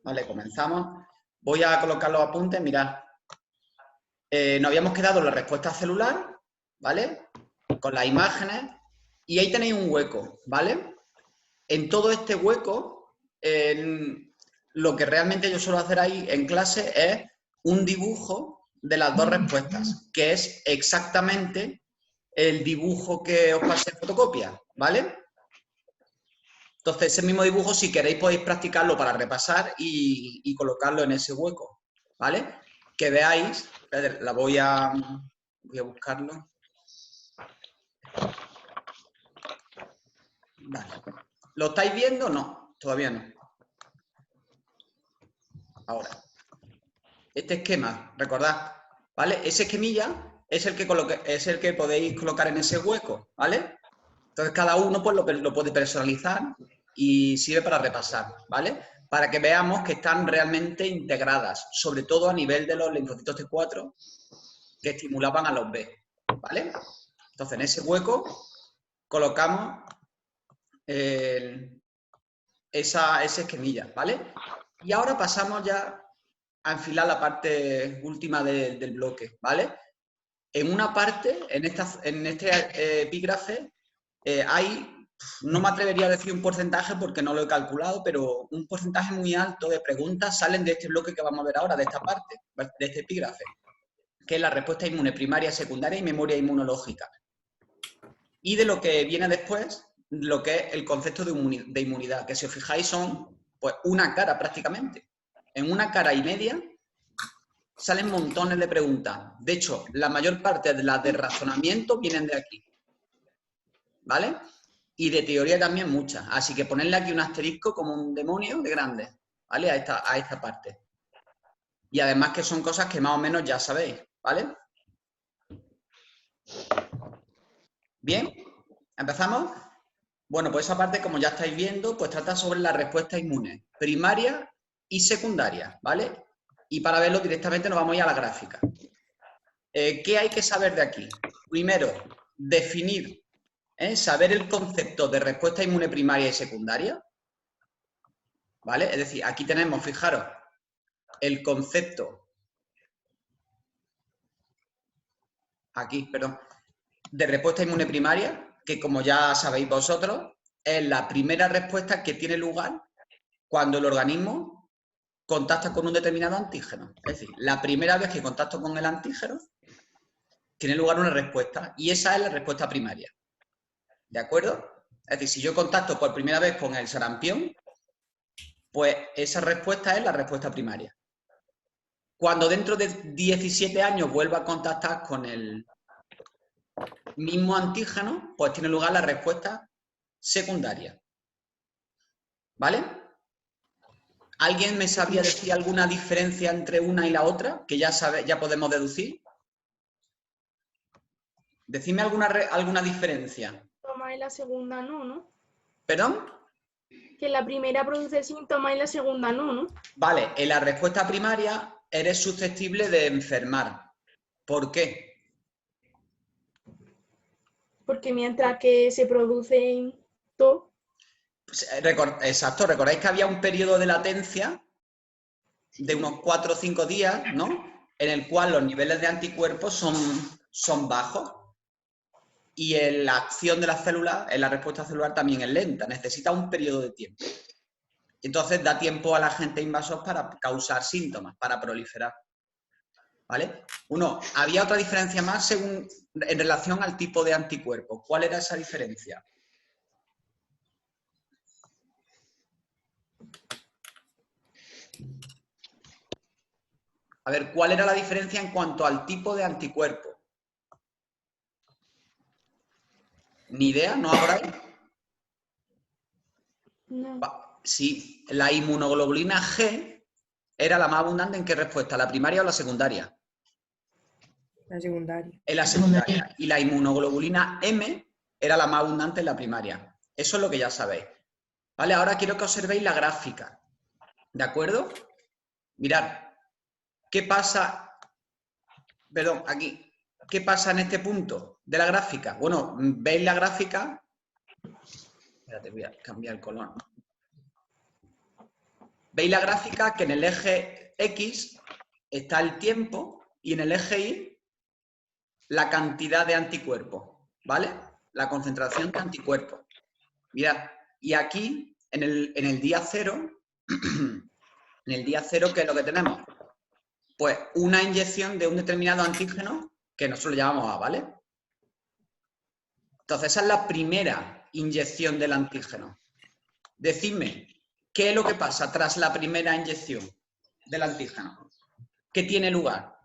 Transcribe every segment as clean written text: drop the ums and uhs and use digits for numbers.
Vale, comenzamos. Voy a colocar los apuntes, mirad. Nos habíamos quedado en la respuesta celular, ¿vale? Con las imágenes. Y ahí tenéis un hueco, ¿vale? En todo este hueco, lo que realmente yo suelo hacer ahí en clase es un dibujo de las dos respuestas, que es exactamente el dibujo que os pasé en fotocopia, ¿vale? Entonces, ese mismo dibujo, si queréis, podéis practicarlo para repasar y colocarlo en ese hueco, ¿vale? Que veáis, la voy a buscarlo. Vale. ¿Lo estáis viendo? No, todavía no. Ahora. Este esquema, recordad, ¿vale? Ese esquemilla es el que podéis colocar en ese hueco, ¿vale? Entonces, cada uno pues, lo puede personalizar y sirve para repasar, ¿vale? Para que veamos que están realmente integradas, sobre todo a nivel de los linfocitos T4 que estimulaban a los B, ¿vale? Entonces, en ese hueco colocamos ese esquemilla, ¿vale? Y ahora pasamos ya a enfilar la parte última del bloque, ¿vale? En una parte, en este epígrafe, hay, no me atrevería a decir un porcentaje porque no lo he calculado, pero un porcentaje muy alto de preguntas salen de este bloque que vamos a ver ahora, de esta parte, de este epígrafe, que es la respuesta inmune primaria, secundaria y memoria inmunológica. Y de lo que viene después, lo que es el concepto de inmunidad, que si os fijáis son pues una cara prácticamente. En una cara y media salen montones de preguntas. De hecho, la mayor parte de las de razonamiento vienen de aquí. ¿Vale? Y de teoría también muchas. Así que ponerle aquí un asterisco como un demonio de grande, ¿vale? A esta parte. Y además que son cosas que más o menos ya sabéis, ¿vale? Bien, ¿empezamos? Bueno, pues esa parte, como ya estáis viendo, pues trata sobre la respuesta inmune primaria y secundaria, ¿vale? Y para verlo directamente nos vamos a ir a la gráfica. ¿Qué hay que saber de aquí? Primero, definir, saber el concepto de respuesta inmune primaria y secundaria, ¿vale? Es decir, aquí tenemos, fijaros, el concepto, aquí, perdón, de respuesta inmune primaria, que como ya sabéis vosotros, es la primera respuesta que tiene lugar cuando el organismo contacta con un determinado antígeno. Es decir, la primera vez que contacto con el antígeno, tiene lugar una respuesta, y esa es la respuesta primaria. ¿De acuerdo? Es decir, si yo contacto por primera vez con el sarampión, pues esa respuesta es la respuesta primaria. Cuando dentro de 17 años vuelva a contactar con el mismo antígeno, pues tiene lugar la respuesta secundaria. ¿Vale? ¿Alguien me sabría decir alguna diferencia entre una y la otra? Que ya podemos deducir. Decidme alguna diferencia. Toma y la segunda no, ¿no? ¿Perdón? Que la primera produce síntomas y la segunda no, ¿no? Vale, en la respuesta primaria eres susceptible de enfermar. ¿Por qué? Porque mientras que se producen todo. Pues, exacto, recordáis que había un periodo de latencia de unos 4 o 5 días, ¿no? En el cual los niveles de anticuerpos son bajos y en la acción de las células, en la respuesta celular también es lenta, necesita un periodo de tiempo. Entonces da tiempo al agente invasor para causar síntomas, para proliferar. ¿Vale? Había otra diferencia más en relación al tipo de anticuerpo. ¿Cuál era esa diferencia? A ver, ¿cuál era la diferencia en cuanto al tipo de anticuerpo? ¿Ni idea? ¿No habrá? No. Sí, la inmunoglobulina G era la más abundante ¿en qué respuesta? ¿La primaria o la secundaria? La secundaria. En la secundaria. Y la inmunoglobulina M era la más abundante en la primaria. Eso es lo que ya sabéis. ¿Vale? Ahora quiero que observéis la gráfica. ¿De acuerdo? Mirad. ¿Qué pasa? Perdón, aquí. ¿Qué pasa en este punto de la gráfica? Bueno, ¿veis la gráfica? Espérate, voy a cambiar el color. ¿Veis la gráfica? Que en el eje X está el tiempo y en el eje Y la cantidad de anticuerpos, ¿vale? La concentración de anticuerpos. Mirad, y aquí, en el día cero, en el día cero, ¿qué es lo que tenemos? Pues una inyección de un determinado antígeno que nosotros llamamos A, ¿vale? Entonces, esa es la primera inyección del antígeno. Decidme, ¿qué es lo que pasa tras la primera inyección del antígeno? ¿Qué tiene lugar?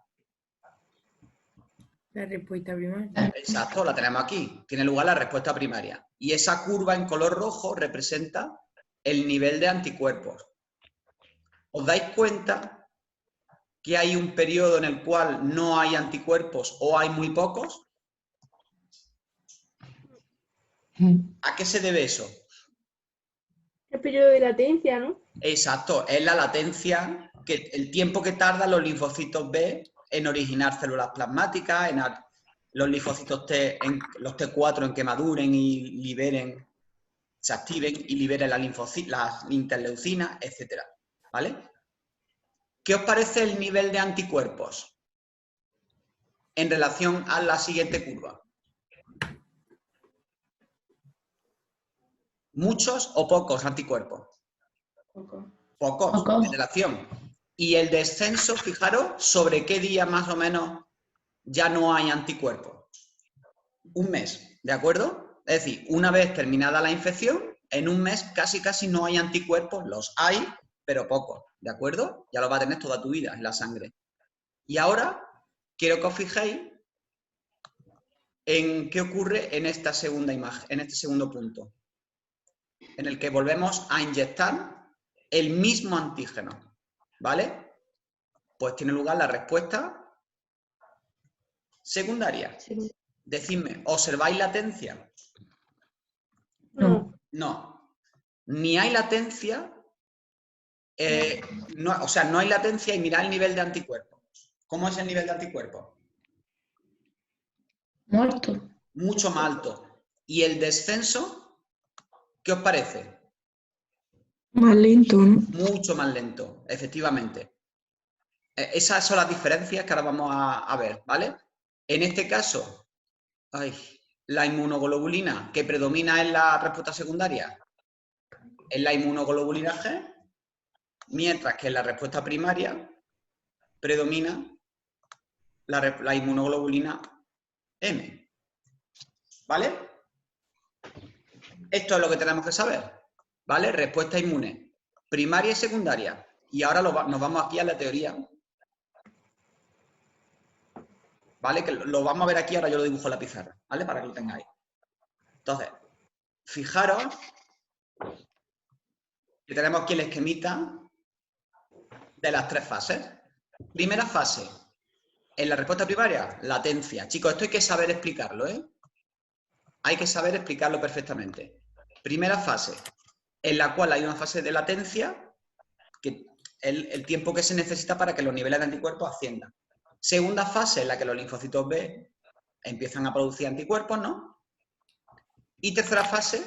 La respuesta primaria. Exacto, la tenemos aquí. Tiene lugar la respuesta primaria. Y esa curva en color rojo representa el nivel de anticuerpos. ¿Os dais cuenta que hay un periodo en el cual no hay anticuerpos o hay muy pocos? ¿A qué se debe eso? El periodo de latencia, ¿no? Exacto, es la latencia, el tiempo que tardan los linfocitos B en originar células plasmáticas, los linfocitos T, los T4 en que maduren y liberen, se activen y liberen las interleucinas, etc. ¿Vale? ¿Qué os parece el nivel de anticuerpos en relación a la siguiente curva? ¿Muchos o pocos anticuerpos? Pocos, en relación. Y el descenso, fijaros, ¿sobre qué día más o menos ya no hay anticuerpos? Un mes, ¿de acuerdo? Es decir, una vez terminada la infección, en un mes casi no hay anticuerpos, los hay, pero pocos, ¿de acuerdo? Ya los va a tener toda tu vida en la sangre. Y ahora quiero que os fijéis en qué ocurre en esta segunda imagen, en este segundo punto, en el que volvemos a inyectar el mismo antígeno, ¿vale? Pues tiene lugar la respuesta secundaria. Sí. Decidme, ¿observáis latencia? No. No. Ni hay latencia, o sea, no hay latencia y mirad el nivel de anticuerpos. ¿Cómo es el nivel de anticuerpos? Muerto. Mucho más alto. ¿Y el descenso? ¿Qué os parece? Más lento, ¿no? Mucho más lento, efectivamente. Esas son las diferencias que ahora vamos a ver, ¿vale? En este caso, la inmunoglobulina que predomina en la respuesta secundaria es la inmunoglobulina G, mientras que en la respuesta primaria predomina la inmunoglobulina M. ¿Vale? Esto es lo que tenemos que saber. ¿Vale? Respuesta inmune. Primaria y secundaria. Y ahora nos vamos aquí a la teoría. ¿Vale? Que lo vamos a ver aquí, ahora yo lo dibujo en la pizarra. ¿Vale? Para que lo tengáis. Entonces, fijaros que tenemos aquí el esquemita de las tres fases. Primera fase. En la respuesta primaria, latencia. Chicos, esto hay que saber explicarlo, ¿eh? Hay que saber explicarlo perfectamente. Primera fase, en la cual hay una fase de latencia, que es el tiempo que se necesita para que los niveles de anticuerpos asciendan. Segunda fase, en la que los linfocitos B empiezan a producir anticuerpos, ¿no? Y tercera fase,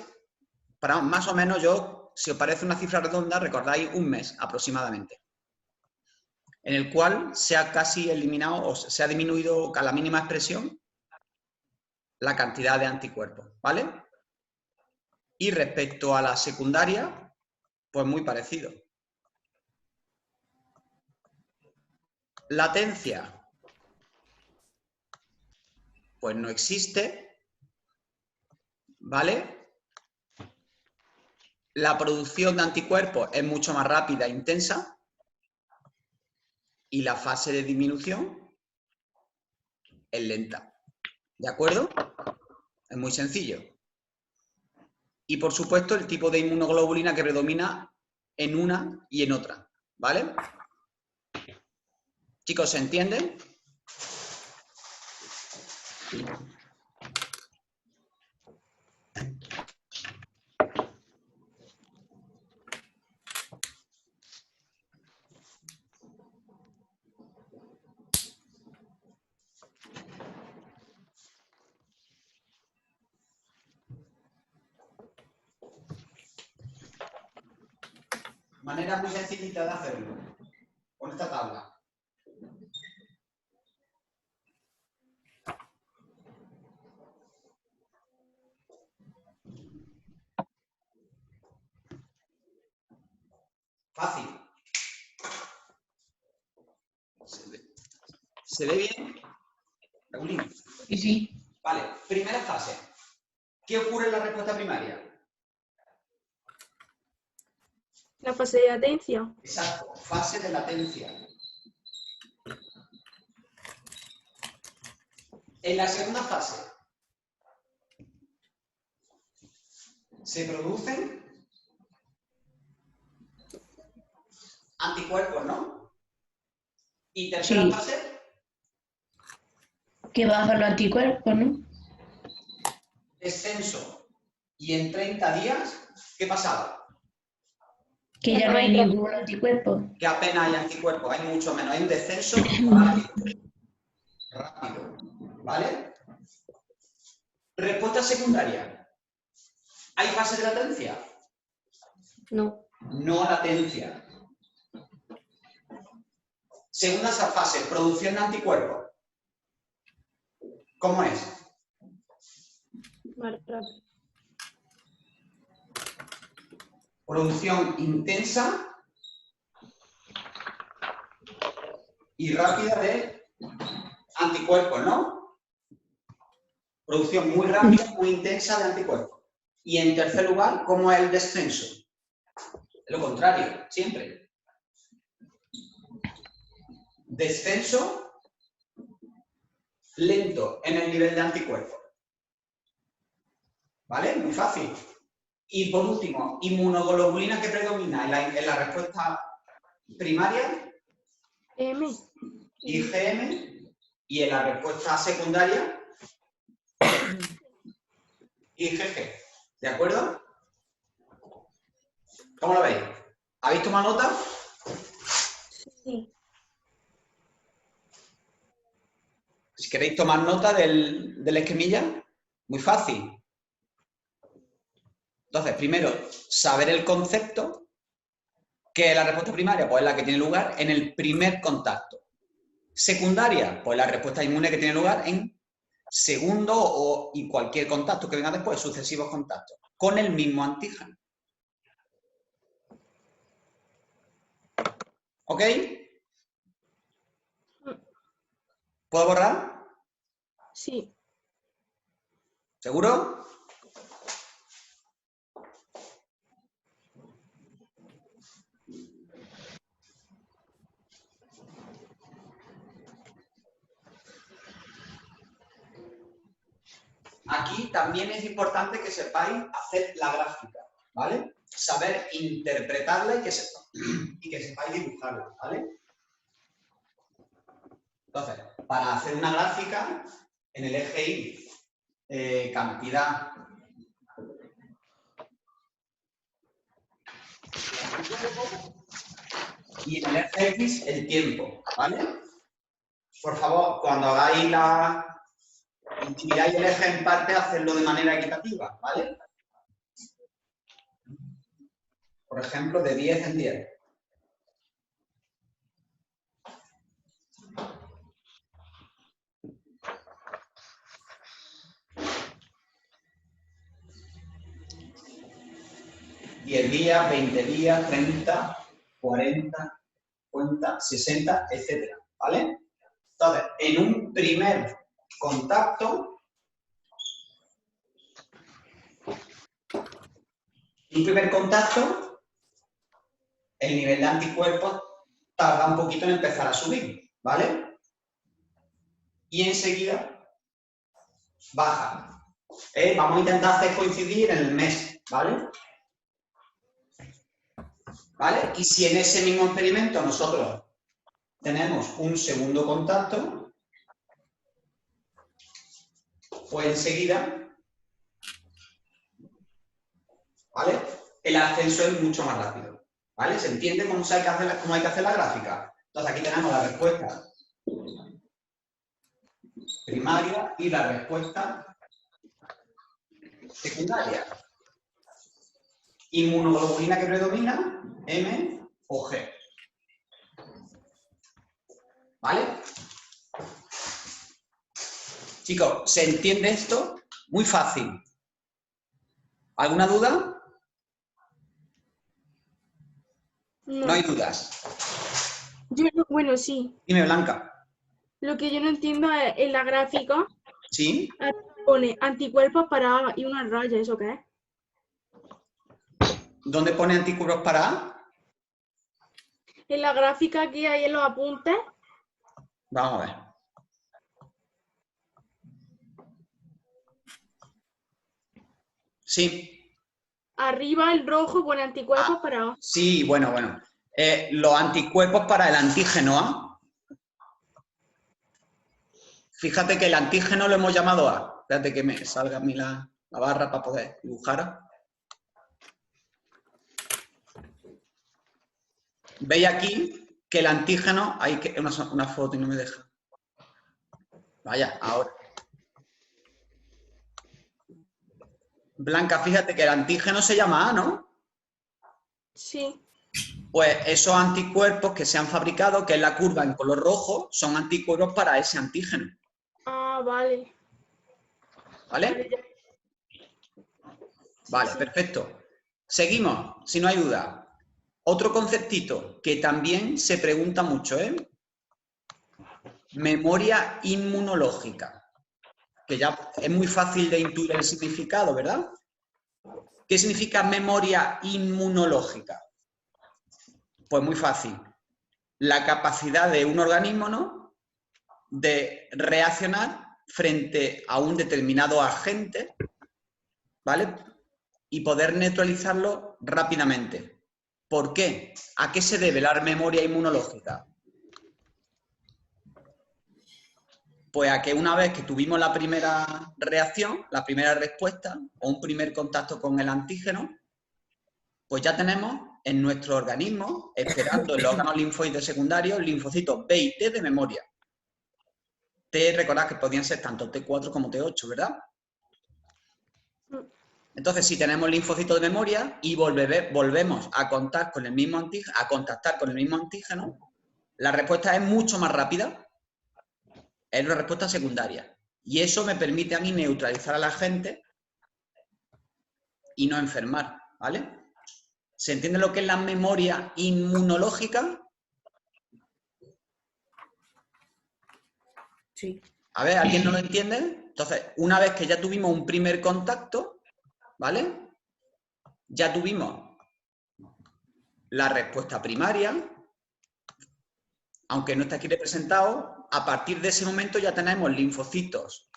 para más o menos si os parece una cifra redonda, recordáis un mes aproximadamente, en el cual se ha casi eliminado o se ha disminuido a la mínima expresión la cantidad de anticuerpos, ¿vale? Y respecto a la secundaria, pues muy parecido. Latencia, pues no existe, ¿vale? La producción de anticuerpos es mucho más rápida e intensa y la fase de disminución es lenta, ¿de acuerdo? Es muy sencillo. Y por supuesto el tipo de inmunoglobulina que predomina en una y en otra, ¿vale? Chicos, ¿se entienden? Manera muy sencillita de hacerlo. Con esta tabla. Fácil. ¿Se ve bien? Raulín. Sí. Vale, primera fase. ¿Qué ocurre en la respuesta primaria? La fase de latencia. Exacto, fase de latencia. En la segunda fase se producen anticuerpos, ¿no? Y tercera Sí. fase, Que bajan los anticuerpos, ¿no? descenso. Y en 30 días, ¿qué pasaba? Que ya no hay ningún anticuerpo. Que apenas hay anticuerpos, hay mucho menos. Hay un descenso rápido. Rápido. ¿Vale? Respuesta secundaria. ¿Hay fase de latencia? No. No latencia. Segunda fase, producción de anticuerpos. ¿Cómo es? Más rápido. Producción intensa y rápida de anticuerpos, ¿no? Producción muy rápida, muy intensa de anticuerpos. Y en tercer lugar, ¿cómo es el descenso? Es lo contrario, siempre. Descenso lento en el nivel de anticuerpos. ¿Vale? Muy fácil. Y por último, inmunoglobulina que predomina en la respuesta primaria, M. IgM, y en la respuesta secundaria, IgG. ¿De acuerdo? ¿Cómo lo veis? ¿Habéis tomado nota? Sí. Si queréis tomar nota del esquemilla, muy fácil. Entonces, primero, saber el concepto, que es la respuesta primaria, pues es la que tiene lugar en el primer contacto. Secundaria, pues la respuesta inmune que tiene lugar en segundo y cualquier contacto que venga después, sucesivos contactos, con el mismo antígeno. ¿Ok? ¿Puedo borrar? Sí. ¿Seguro? Aquí también es importante que sepáis hacer la gráfica, ¿vale? Saber interpretarla y que sepáis dibujarla, ¿vale? Entonces, para hacer una gráfica, en el eje Y, cantidad y en el eje X, el tiempo, ¿vale? Por favor, cuando hagáis dividáis el eje en parte, hacedlo de manera equitativa, ¿vale? Por ejemplo, de 10 en 10. $10 días, 20 días, 30, 40, 50, 60, etcétera, ¿vale? Entonces, en un primer contacto, el nivel de anticuerpos tarda un poquito en empezar a subir, ¿vale? Y enseguida baja. Vamos a intentar hacer coincidir en el mes, ¿vale? ¿Vale? Y si en ese mismo experimento nosotros tenemos un segundo contacto, pues enseguida, ¿vale? El ascenso es mucho más rápido, ¿vale? ¿Se entiende cómo hay que hacer la gráfica? Entonces aquí tenemos la respuesta primaria y la respuesta secundaria. Inmunoglobulina que predomina, M, o G. ¿Vale? Chicos, ¿se entiende esto? Muy fácil. ¿Alguna duda? No hay dudas. Bueno, sí. Dime, Blanca. Lo que yo no entiendo es en la gráfica ¿Sí? pone anticuerpos para A y una raya, ¿eso qué es? ¿Dónde pone anticuerpos para A? En la gráfica que hay en los apuntes, Vamos a ver. Sí. arriba el rojo pone anticuerpos para A. Sí, bueno. Los anticuerpos para el antígeno A. Fíjate que el antígeno lo hemos llamado A. Espérate que me salga a mí la barra para poder dibujar. Veis aquí que el antígeno... Hay que una foto y no me deja. Vaya, ahora. Blanca, fíjate que el antígeno se llama A, ¿no? Sí. Pues esos anticuerpos que se han fabricado, que es la curva en color rojo, son anticuerpos para ese antígeno. Ah, vale. ¿Vale? Vale, Sí. perfecto. Seguimos, si no hay duda. Otro conceptito que también se pregunta mucho, ¿eh? Memoria inmunológica. Que ya es muy fácil de intuir el significado, ¿verdad? ¿Qué significa memoria inmunológica? Pues muy fácil. La capacidad de un organismo, ¿no?, de reaccionar frente a un determinado agente, ¿vale? Y poder neutralizarlo rápidamente. ¿Por qué? ¿A qué se debe la memoria inmunológica? Pues a que una vez que tuvimos la primera reacción, la primera respuesta o un primer contacto con el antígeno, pues ya tenemos en nuestro organismo, esperando en los órganos linfoides secundarios, linfocitos B y T de memoria. T, recordad que podían ser tanto T4 como T8, ¿verdad? Entonces, si tenemos linfocitos de memoria y volvemos a contactar con el mismo antígeno, la respuesta es mucho más rápida. Es una respuesta secundaria. Y eso me permite a mí neutralizar al agente y no enfermar, ¿vale? ¿Se entiende lo que es la memoria inmunológica? Sí. A ver, ¿alguien no lo entiende? Entonces, una vez que ya tuvimos un primer contacto, ¿vale? Ya tuvimos la respuesta primaria, aunque no está aquí representado, a partir de ese momento ya tenemos linfocitos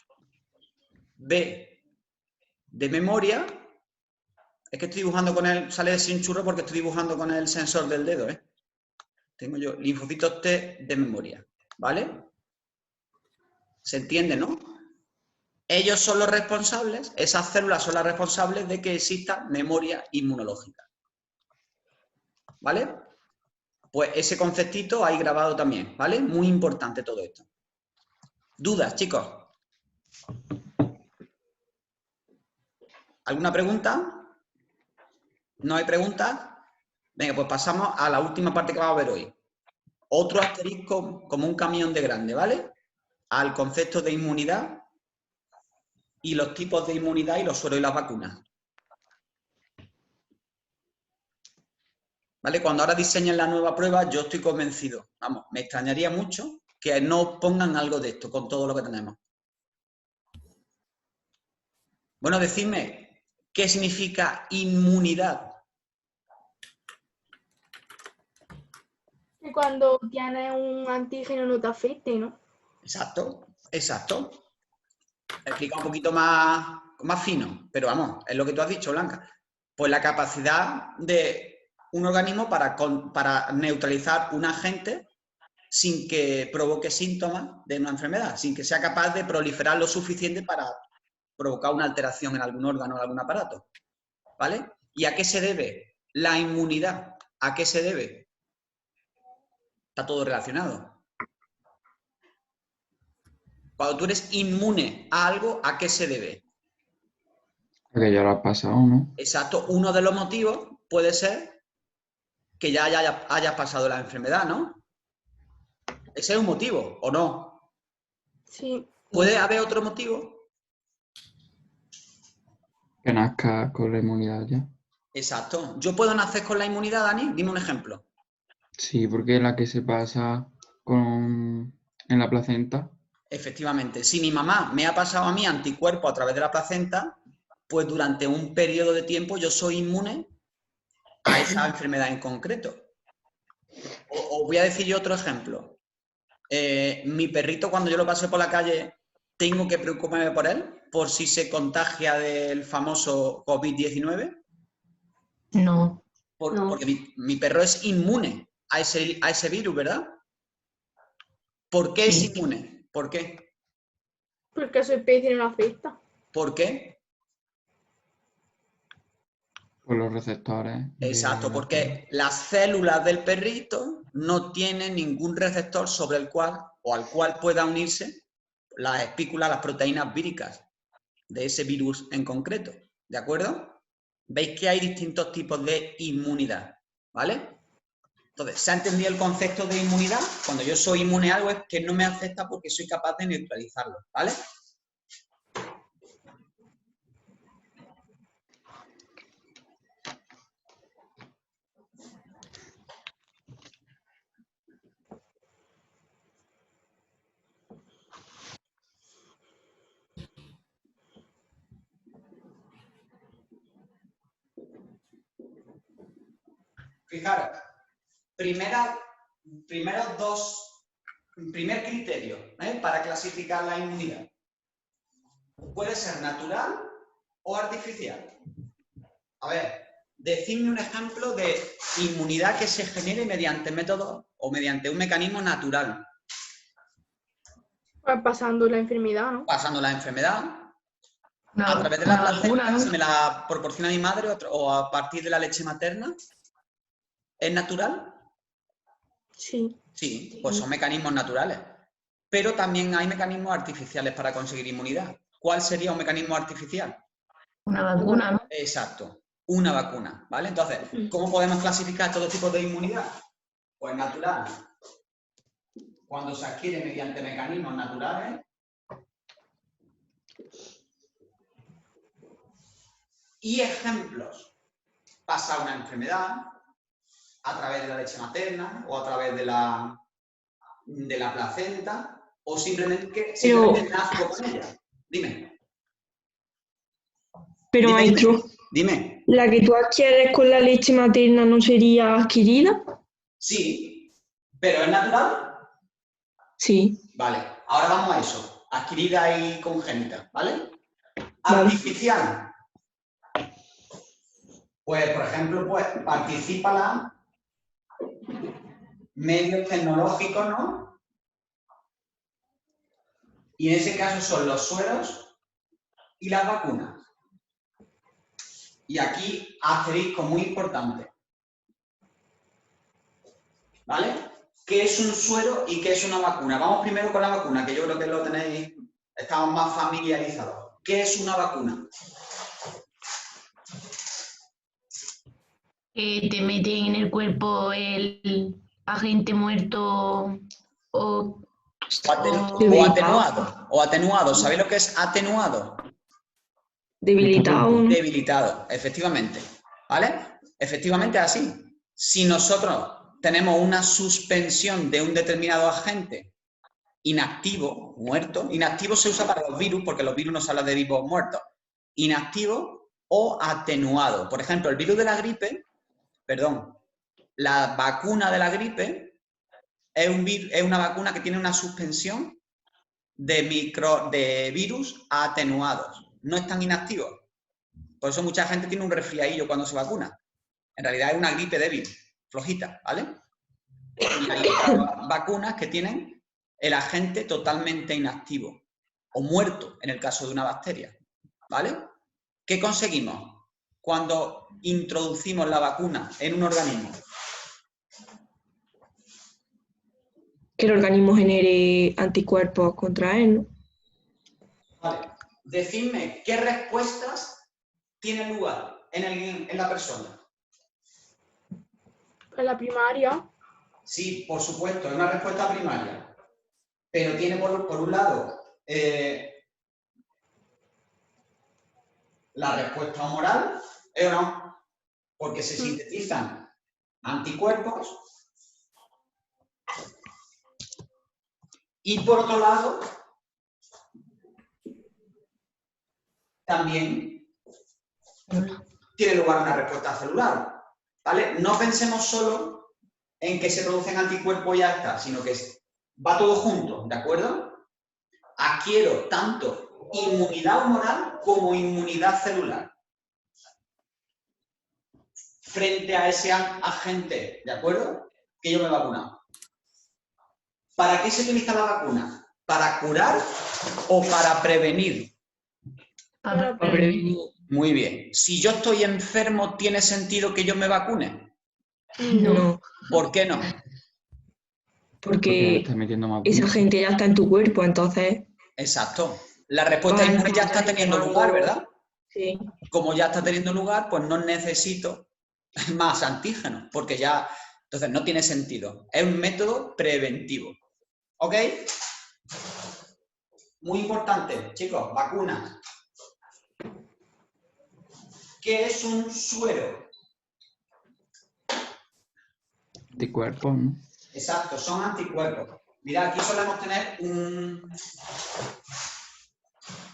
B de memoria. Es que estoy dibujando con él, sale sin churro porque estoy dibujando con el sensor del dedo, ¿eh? Tengo yo linfocitos T de memoria, ¿vale? ¿Se entiende, no? Ellos son los responsables, esas células son las responsables de que exista memoria inmunológica. ¿Vale? Pues ese conceptito ahí grabado también, ¿vale? Muy importante todo esto. ¿Dudas, chicos? ¿Alguna pregunta? ¿No hay preguntas? Venga, pues pasamos a la última parte que vamos a ver hoy. Otro asterisco como un camión de grande, ¿vale? Al concepto de inmunidad y los tipos de inmunidad y los sueros y las vacunas. ¿Vale? Cuando ahora diseñen la nueva prueba, yo estoy convencido. Vamos, me extrañaría mucho que no pongan algo de esto con todo lo que tenemos. Bueno, decidme, ¿qué significa inmunidad? Que cuando tienes un antígeno no te afecte, ¿no? Exacto, exacto. Explica un poquito más fino, pero vamos, es lo que tú has dicho, Blanca. Pues la capacidad de un organismo para neutralizar un agente sin que provoque síntomas de una enfermedad, sin que sea capaz de proliferar lo suficiente para provocar una alteración en algún órgano o algún aparato. ¿Vale? ¿Y a qué se debe la inmunidad? ¿A qué se debe? Está todo relacionado. Cuando tú eres inmune a algo, ¿a qué se debe? Que ya lo ha pasado, ¿no? Exacto. Uno de los motivos puede ser que ya hayas pasado la enfermedad, ¿no? Ese es un motivo, ¿o no? Sí. ¿Puede haber otro motivo? Que nazca con la inmunidad ya. Exacto. ¿Yo puedo nacer con la inmunidad, Dani? Dime un ejemplo. Sí, porque es la que se pasa en la placenta. Efectivamente, si mi mamá me ha pasado a mí anticuerpos a través de la placenta, pues durante un periodo de tiempo yo soy inmune a esa enfermedad en concreto. Os voy a decir yo otro ejemplo. Mi perrito, cuando yo lo pasé por la calle, ¿tengo que preocuparme por él? ¿Por si se contagia del famoso COVID-19? No. No. Porque mi perro es inmune a ese virus, ¿verdad? ¿Por qué es Sí. inmune? ¿Por qué? Porque a su especie no le afecta. ¿Por qué? Por los receptores. Exacto, porque las células del perrito no tienen ningún receptor sobre el cual o al cual pueda unirse las espículas, las proteínas víricas de ese virus en concreto. ¿De acuerdo? Veis que hay distintos tipos de inmunidad, ¿vale? Entonces, ¿se ha entendido el concepto de inmunidad? Cuando yo soy inmune a algo es que no me afecta porque soy capaz de neutralizarlo, ¿vale? Fijaros, primer criterio para clasificar la inmunidad. Puede ser natural o artificial. A ver, decidme un ejemplo de inmunidad que se genere mediante método o mediante un mecanismo natural. Pues pasando la enfermedad, ¿no? Pasando la enfermedad, a través de la Una vacuna, placenta, ¿no? si me la proporciona mi madre o a partir de la leche materna. ¿Es natural? Sí. Sí, pues son mecanismos naturales. Pero también hay mecanismos artificiales para conseguir inmunidad. ¿Cuál sería un mecanismo artificial? Una vacuna, ¿no? Exacto, una vacuna, ¿vale? Entonces, ¿cómo podemos clasificar todo tipo de inmunidad? Pues natural. Cuando se adquiere mediante mecanismos naturales. Y ejemplos. Pasa una enfermedad a través de la leche materna o a través de la placenta o simplemente nazco con ella. Dime. Pero Dime, maestro, dime. ¿la que tú adquieres con la leche materna no sería adquirida? Sí, pero ¿es natural? Sí. Vale, ahora vamos a eso. Adquirida y congénita, ¿vale? Vale. Artificial. Pues, por ejemplo, pues participa medios tecnológicos, ¿no? Y en ese caso son los sueros y las vacunas. Y aquí asterisco muy importante. ¿Vale? ¿Qué es un suero y qué es una vacuna? Vamos primero con la vacuna, que yo creo que lo tenéis, estamos más familiarizados. ¿Qué es una vacuna? Que te meten en el cuerpo el agente muerto o atenuado. O atenuado. ¿Sabéis lo que es atenuado? Debilitado, ¿no? Debilitado, efectivamente. ¿Vale? Efectivamente así. Si nosotros tenemos una suspensión de un determinado agente inactivo, muerto, inactivo se usa para los virus porque los virus nos hablan de vivos muertos. Inactivo o atenuado. Por ejemplo, el virus de la gripe, la vacuna de la gripe es una vacuna que tiene una suspensión de virus atenuados. No están inactivos. Por eso mucha gente tiene un resfriadillo cuando se vacuna. En realidad es una gripe débil, flojita, ¿vale? Y hay otras vacunas que tienen el agente totalmente inactivo o muerto en el caso de una bacteria, ¿vale? ¿Qué conseguimos cuando introducimos la vacuna en un organismo? Que el organismo genere anticuerpos contra él, ¿no? Vale. Decidme qué respuestas tienen lugar en la persona. En la primaria. Sí, por supuesto, es una respuesta primaria. Pero tiene por un lado la respuesta humoral, ¿o no? Porque se sintetizan anticuerpos. Y por otro lado, también tiene lugar una respuesta celular, ¿vale? No pensemos solo en que se producen anticuerpos y ya está, sino que va todo junto, ¿de acuerdo? Adquiero tanto inmunidad humoral como inmunidad celular frente a ese agente, ¿de acuerdo? Que yo me he vacunado. ¿Para qué se utiliza la vacuna? ¿Para curar o para prevenir? Para Para prevenir. prevenir. Muy bien. Si yo estoy enfermo, ¿tiene sentido que yo me vacune? No, ¿Por qué no? Porque le porque estás metiendo más esa virus. gente ya está en tu cuerpo, entonces Exacto. La respuesta vas a inmune ya está estar teniendo llamando- lugar, ¿verdad? Sí. Como ya está teniendo lugar, pues no necesito más antígenos, porque ya, entonces no tiene sentido. Es un método preventivo. ¿Ok? Muy importante, chicos, vacunas. ¿Qué es un suero? Anticuerpos, ¿no? Exacto, son anticuerpos. Mirad, aquí solemos tener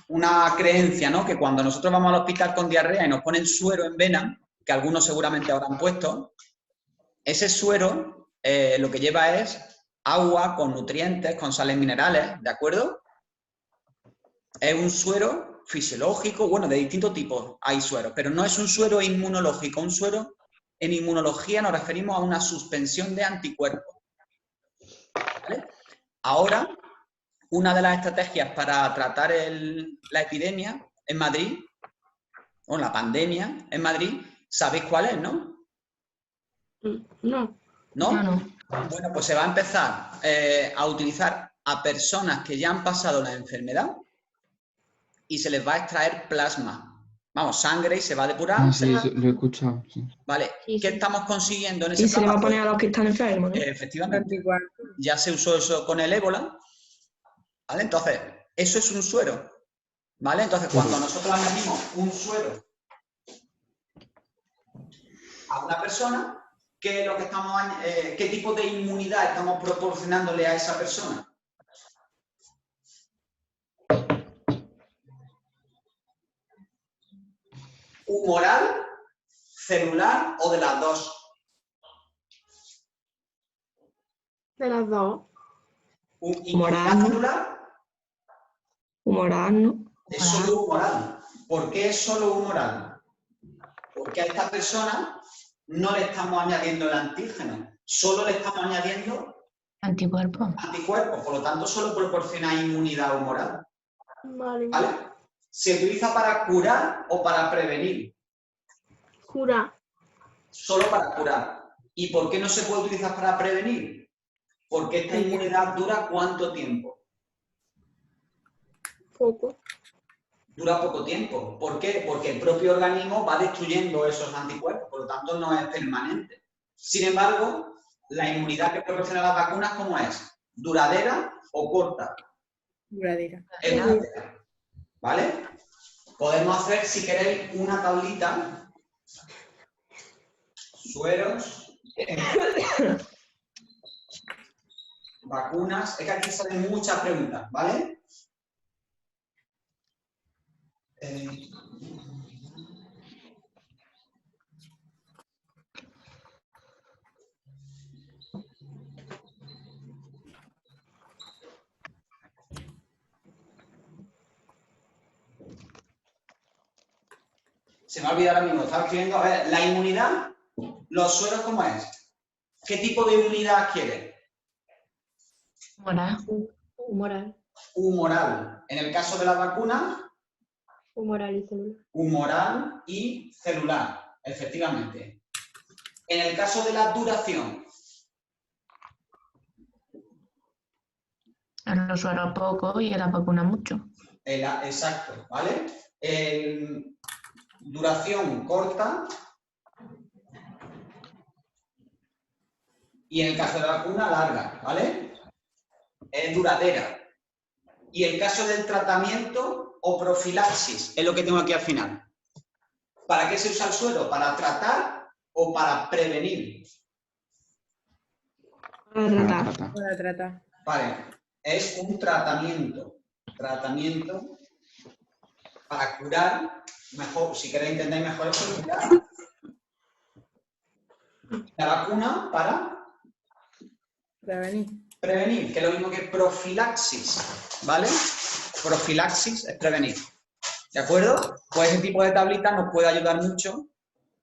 una creencia, ¿no? Que cuando nosotros vamos al hospital con diarrea y nos ponen suero en vena, que algunos seguramente habrán puesto, ese suero lo que lleva es agua con nutrientes, con sales minerales, ¿de acuerdo? Es un suero fisiológico, bueno, de distintos tipos hay sueros, pero no es un suero inmunológico. Un suero, en inmunología nos referimos a una suspensión de anticuerpos. ¿Vale? Ahora, una de las estrategias para tratar la epidemia en Madrid, o la pandemia en Madrid, ¿sabéis cuál es, no? No. ¿No? Yo no. Bueno, pues se va a empezar a utilizar a personas que ya han pasado la enfermedad y se les va a extraer plasma. Vamos, sangre y se va a depurar. Ah, sí, eso lo he escuchado, sí. Vale, Sí, ¿qué sí. estamos consiguiendo en ese Y se le va a plasma? poner a los que están enfermos, ¿no? Efectivamente, Anticuerpos. ya se usó eso con el ébola, ¿vale? Entonces, eso es un suero, ¿vale? Entonces, cuando nosotros añadimos un suero a una persona, ¿qué es lo que estamos, qué tipo de inmunidad estamos proporcionándole a esa persona? ¿Humoral, celular o de las dos? De las dos. ¿Inmunidad Humoral. celular? Humoral, ¿no? Es solo humoral. ¿Por qué es solo humoral? Porque a esta persona no le estamos añadiendo el antígeno, solo le estamos añadiendo Anticuerpos. anticuerpos, por lo tanto solo proporciona inmunidad humoral. Vale. ¿Vale? ¿Se utiliza para curar o para prevenir? Cura. Solo para curar. ¿Y por qué no se puede utilizar para prevenir? Porque esta inmunidad dura ¿cuánto tiempo? Poco. Dura poco tiempo. ¿Por qué? Porque el propio organismo va destruyendo esos anticuerpos, por lo tanto no es permanente. Sin embargo, la inmunidad que proporciona las vacunas, ¿cómo es? ¿Duradera o corta? Duradera. Es duradera. ¿Vale? Podemos hacer, si queréis, una tablita. Sueros. Vacunas. Es que aquí salen muchas preguntas, ¿vale? Se me ha olvidado ahora mismo, estaba escribiendo. A ver, la inmunidad, los sueros, ¿cómo es? ¿Qué tipo de inmunidad adquiere? Moral. Humoral. Humoral. En el caso de la vacuna, Humoral y celular. humoral y celular, efectivamente. En el caso de la duración, En los sueros poco y en la vacuna mucho. exacto, ¿vale? Duración corta Y en el caso de la vacuna, larga, ¿vale? Es duradera. Y el caso del tratamiento o profilaxis, es lo que tengo aquí al final. ¿Para qué se usa el suero? ¿Para tratar o para prevenir? Para tratar. Para tratar. Vale, es un tratamiento. Tratamiento para curar, mejor, si queréis entender mejor eso, curar. La vacuna para Prevenir. prevenir, que es lo mismo que profilaxis, ¿vale? Profilaxis es prevenir. ¿De acuerdo? Pues ese tipo de tablita nos puede ayudar mucho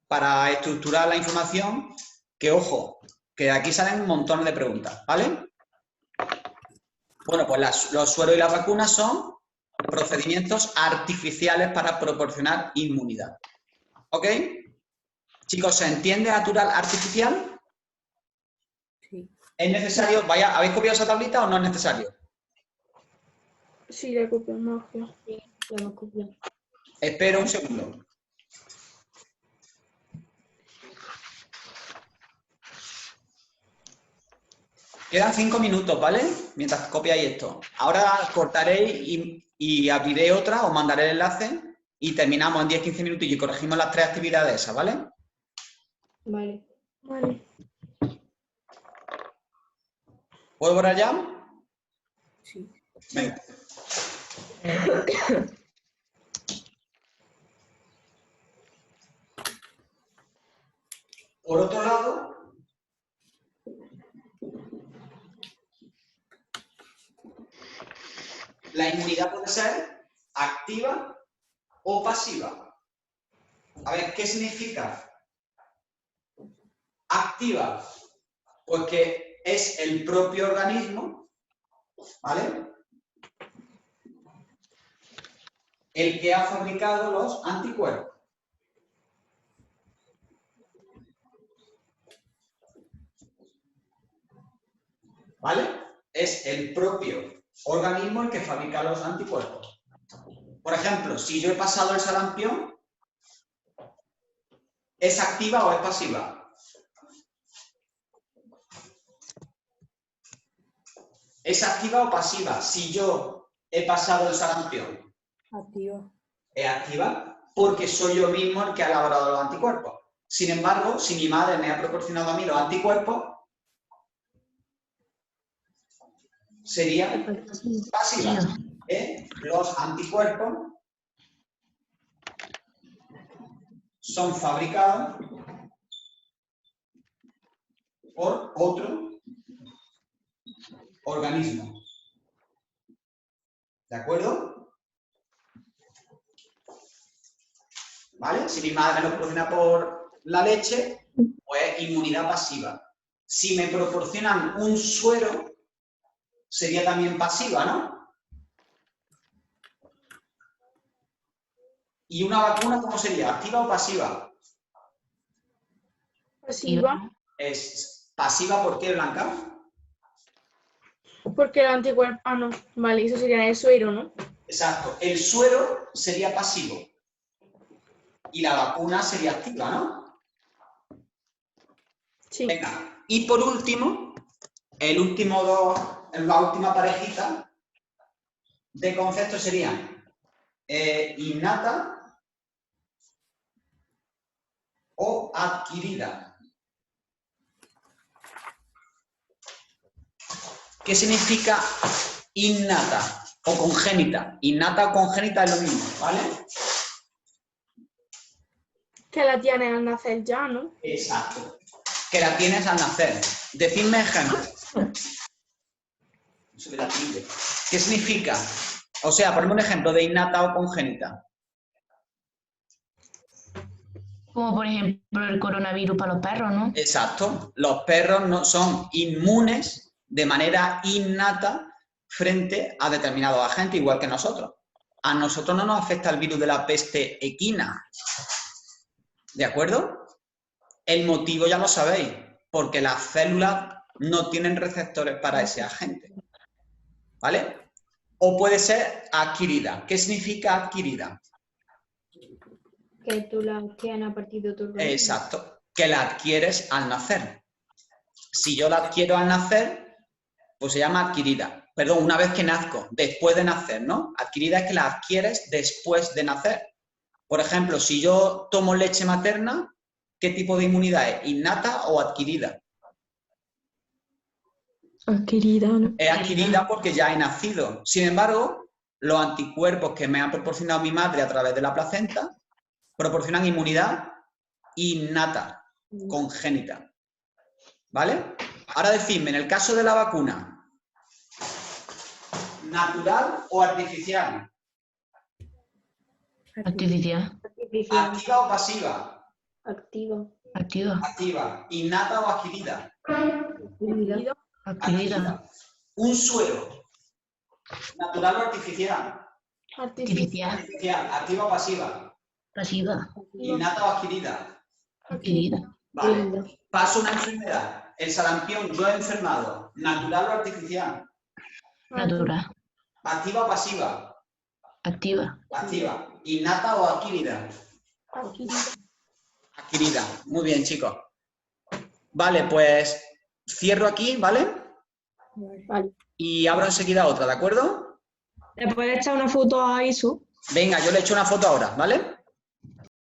para estructurar la información, que ojo, que de aquí salen un montón de preguntas, ¿vale? Bueno, pues los sueros y las vacunas son procedimientos artificiales para proporcionar inmunidad. ¿Ok? Chicos, ¿se entiende natural artificial? Sí. ¿Es necesario? ¿Habéis copiado esa tablita o no es necesario? Sí, la copia, no. Sí, lo hemos copiado. Espero un segundo. Quedan 5 minutos, ¿vale? Mientras copiáis esto. Ahora cortaré y abriré otra, os mandaré el enlace y terminamos en 10-15 minutos y corregimos las 3 actividades esas, ¿vale? Vale. Vale. ¿Puedo borrar ya? Sí. Venga. Por otro lado, la inmunidad puede ser activa o pasiva. A ver, ¿qué significa activa? Pues que es el propio organismo, ¿vale?, el que ha fabricado los anticuerpos. ¿Vale? Es el propio organismo el que fabrica los anticuerpos. Por ejemplo, si yo he pasado el sarampión, ¿es activa o es pasiva? ¿Es activa o pasiva? Si yo he pasado el sarampión. Activo. Es activa porque soy yo mismo el que ha elaborado los anticuerpos. Sin embargo, si mi madre me ha proporcionado a mí los anticuerpos, sería pasiva. Los anticuerpos son fabricados por otro organismo. ¿De acuerdo? ¿Vale? Si mi madre me lo proporciona por la leche, pues inmunidad pasiva. Si me proporcionan un suero, sería también pasiva, ¿no? ¿Y una vacuna cómo sería? ¿Activa o pasiva? Pasiva. Es pasiva, ¿por qué, Blanca? Porque el anticuerpo. Ah, no. Vale, eso sería el suero, ¿no? Exacto. El suero sería pasivo. Y la vacuna sería activa, ¿no? Sí. Venga. Y por último, la última parejita de conceptos serían innata o adquirida. ¿Qué significa innata o congénita? Innata o congénita es lo mismo, ¿vale? Que la tienes al nacer ya, ¿no? Exacto. Que la tienes al nacer. Decidme ejemplos. ¿Qué significa? O sea, ponme un ejemplo de innata o congénita. Como por ejemplo el coronavirus para los perros, ¿no? Exacto. Los perros no son inmunes de manera innata frente a determinados agentes, igual que nosotros. A nosotros no nos afecta el virus de la peste equina. ¿De acuerdo? El motivo ya lo sabéis, porque las células no tienen receptores para ese agente. ¿Vale? O puede ser adquirida. ¿Qué significa adquirida? Que tú la tienes a partir de tu organismo. Exacto. Que la adquieres al nacer. Si yo la adquiero al nacer, pues se llama adquirida. Perdón, una vez que nazco, después de nacer, ¿no? Adquirida es que la adquieres después de nacer. Por ejemplo, si yo tomo leche materna, ¿qué tipo de inmunidad es? ¿Innata o adquirida? Adquirida, ¿no? Es adquirida porque ya he nacido. Sin embargo, los anticuerpos que me ha proporcionado mi madre a través de la placenta proporcionan inmunidad innata, congénita. ¿Vale? Ahora decidme, en el caso de la vacuna, ¿natural o artificial? Artificial. ¿Activa o pasiva? Activa. Activa. Activa. ¿Innata o adquirida? Activa. Adquirida. Un suero, ¿natural o artificial? Artificial. Artificial. ¿Activa o pasiva? Pasiva. ¿Innata o adquirida? Adquirida. Vale. Paso una enfermedad. El sarampión, yo he enfermado. ¿Natural o artificial? Natural. ¿Activa o pasiva? Activa. Activa. ¿Innata o adquirida? Adquirida. Muy bien, chicos. Vale, pues cierro aquí, ¿vale? Vale. Y abro enseguida otra, ¿de acuerdo? ¿Le puedes echar una foto a Isu? Venga, yo le echo una foto ahora, ¿vale?